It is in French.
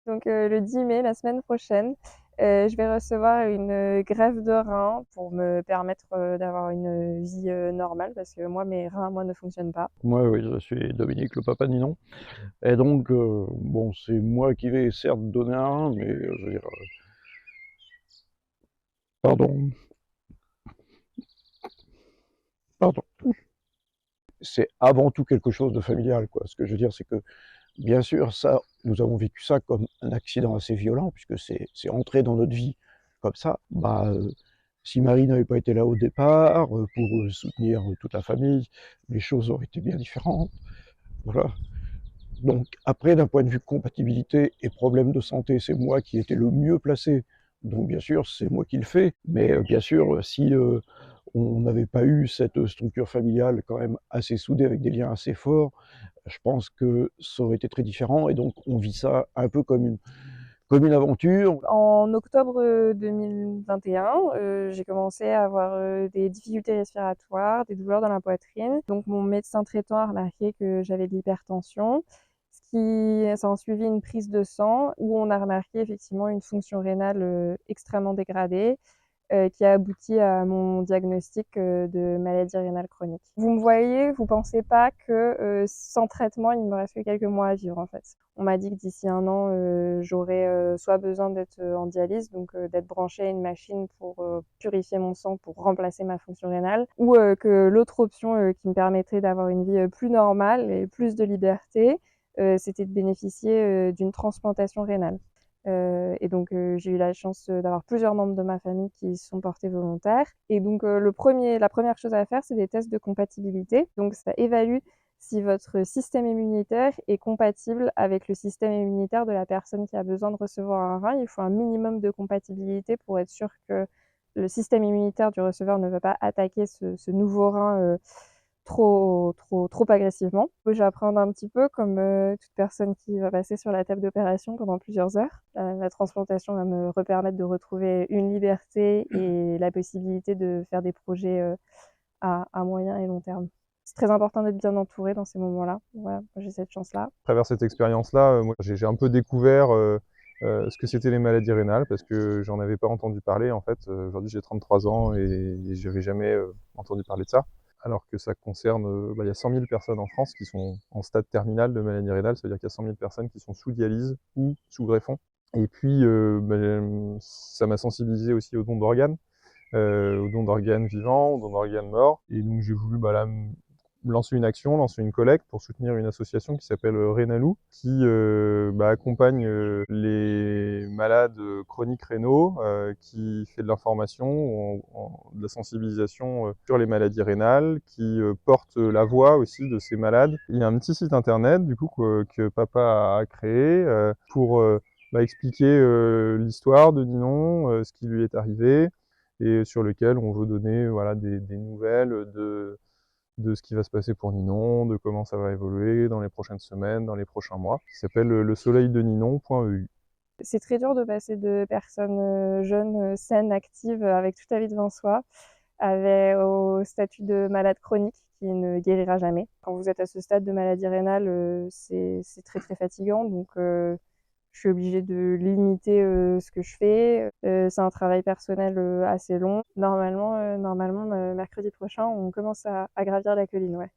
Donc le 10 mai, la semaine prochaine, je vais recevoir une greffe de rein pour me permettre, d'avoir une vie, normale parce que moi, mes reins, moi, ne fonctionnent pas. Moi, oui, je suis Dominique, le papa de Ninon. Et donc, bon, c'est moi qui vais certes donner un rein, mais je veux dire, pardon, pardon. C'est avant tout quelque chose de familial, quoi. Ce que je veux dire, c'est que, bien sûr, ça, nous avons vécu ça comme un accident assez violent, puisque c'est entré dans notre vie comme ça. Bah, si Marie n'avait pas été là au départ, pour soutenir toute la famille, les choses auraient été bien différentes. Voilà. Donc après, d'un point de vue compatibilité et problème de santé, c'est moi qui étais le mieux placé. Donc bien sûr, c'est moi qui le fais. Mais bien sûr, si on n'avait pas eu cette structure familiale quand même assez soudée, avec des liens assez forts, je pense que ça aurait été très différent. Et donc on vit ça un peu comme une aventure. En octobre, 2021, j'ai commencé à avoir, des difficultés respiratoires, des douleurs dans la poitrine. Donc mon médecin traitant a remarqué que j'avais de l'hypertension, ça a suivi une prise de sang où on a remarqué effectivement une fonction rénale, extrêmement dégradée, qui a abouti à mon diagnostic, de maladie rénale chronique. Vous me voyez, vous pensez pas que, sans traitement, il me reste que quelques mois à vivre, en fait. On m'a dit que d'ici 1 an, j'aurais, soit besoin d'être, en dialyse, donc d'être branchée à une machine pour, purifier mon sang pour remplacer ma fonction rénale, ou que l'autre option, qui me permettrait d'avoir une vie, plus normale et plus de liberté, c'était de bénéficier, d'une transplantation rénale. Et donc j'ai eu la chance, d'avoir plusieurs membres de ma famille qui se sont portés volontaires et donc la première chose à faire, c'est des tests de compatibilité. Donc ça évalue si votre système immunitaire est compatible avec le système immunitaire de la personne qui a besoin de recevoir un rein. Il faut un minimum de compatibilité pour être sûr que le système immunitaire du receveur ne va pas attaquer ce nouveau rein, trop agressivement. Faut que j'apprenne un petit peu comme, toute personne qui va passer sur la table d'opération pendant plusieurs heures. La transplantation va me repermettre de retrouver une liberté et la possibilité de faire des projets, à moyen et long terme. C'est très important d'être bien entouré dans ces moments-là. Voilà, moi j'ai cette chance-là. À travers cette expérience-là, moi j'ai un peu découvert ce que c'était les maladies rénales parce que j'en avais pas entendu parler en fait. Aujourd'hui j'ai 33 ans et j'avais jamais entendu parler de ça. Alors que ça concerne, il y a 100 000 personnes en France qui sont en stade terminal de maladie rénale, ça veut dire qu'il y a 100 000 personnes qui sont sous dialyse ou sous greffon. Et puis ça m'a sensibilisé aussi aux dons d'organes vivants, aux dons d'organes morts. Et donc j'ai voulu là, lancer une action, lancer une collecte pour soutenir une association qui s'appelle Rénalou, qui accompagne les malades chroniques rénaux, qui fait de l'information, de la sensibilisation sur les maladies rénales, qui porte la voix aussi de ces malades. Il y a un petit site internet du coup que papa a créé pour expliquer l'histoire de Ninon, ce qui lui est arrivé, et sur lequel on veut donner des nouvelles de ce qui va se passer pour Ninon, de comment ça va évoluer dans les prochaines semaines, dans les prochains mois, qui s'appelle lesoleildeninon.eu. C'est très dur de passer de personnes, jeunes, saines, actives, avec toute la vie devant soi, au statut de malade chronique qui ne guérira jamais. Quand vous êtes à ce stade de maladie rénale, c'est très, très fatigant donc je suis obligée de limiter, ce que je fais. C'est un travail personnel, assez long. Normalement, mercredi prochain, on commence à gravir la colline, ouais.